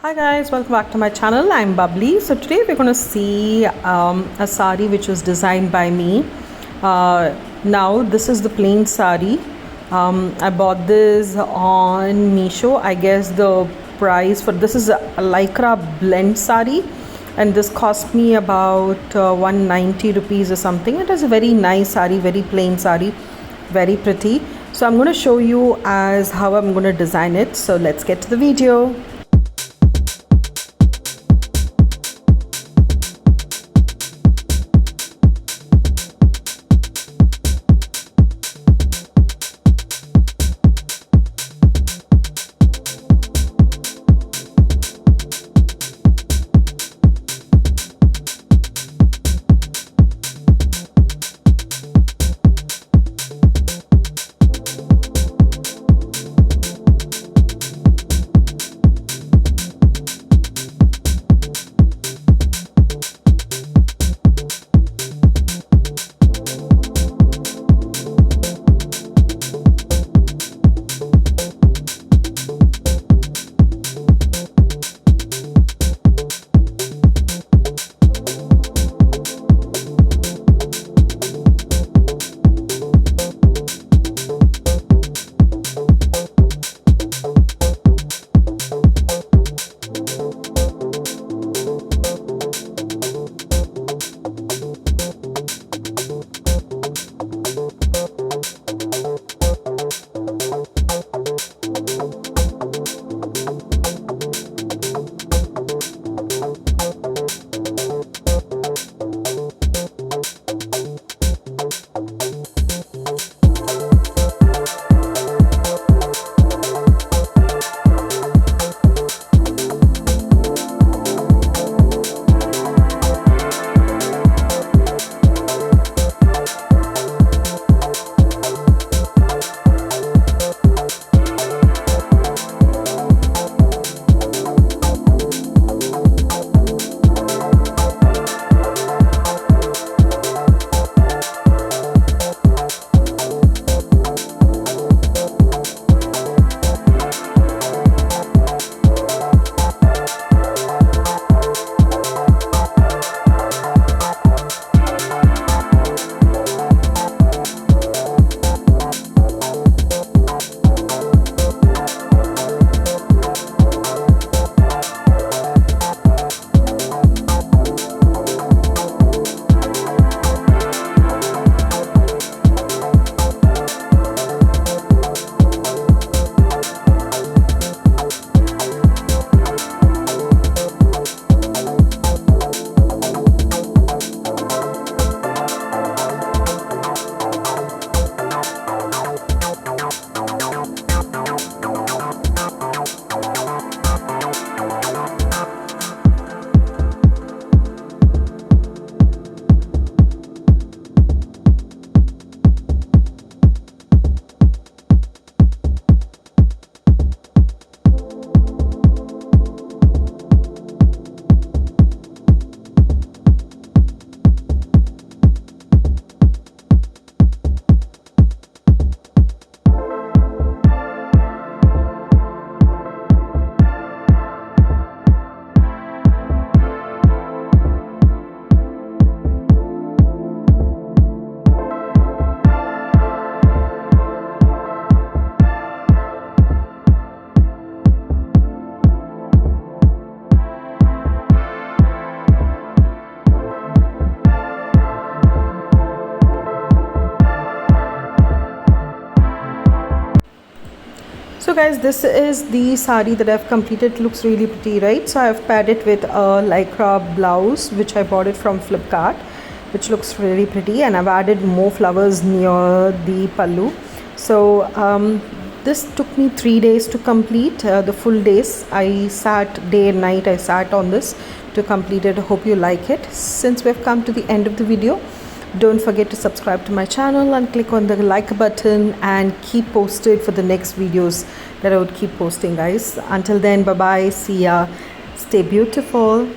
Hi guys, welcome back to my channel. I'm Bubbly. So today we're going to see a sari which was designed by me. Now this is the plain sari. I bought this on Meesho. I guess the price for this is a lycra blend sari, and this cost me about 190 rupees or something. It is a very nice sari, very plain sari, very pretty. So I'm going to show you as how I'm going to design it. So let's get to the video. So guys, this is the sari that I've completed. It looks really pretty, right? So I've paired it with a lycra blouse which I bought it from Flipkart, which looks really pretty, and I've added more flowers near the pallu. So this took me 3 days to complete, the full days. I sat day and night, I sat on this to complete it. I hope you like it. Since we've come to the end of the video, don't forget to subscribe to my channel and click on the like button, and keep posted for the next videos that I would keep posting, guys. Until then, bye bye, see ya, stay beautiful.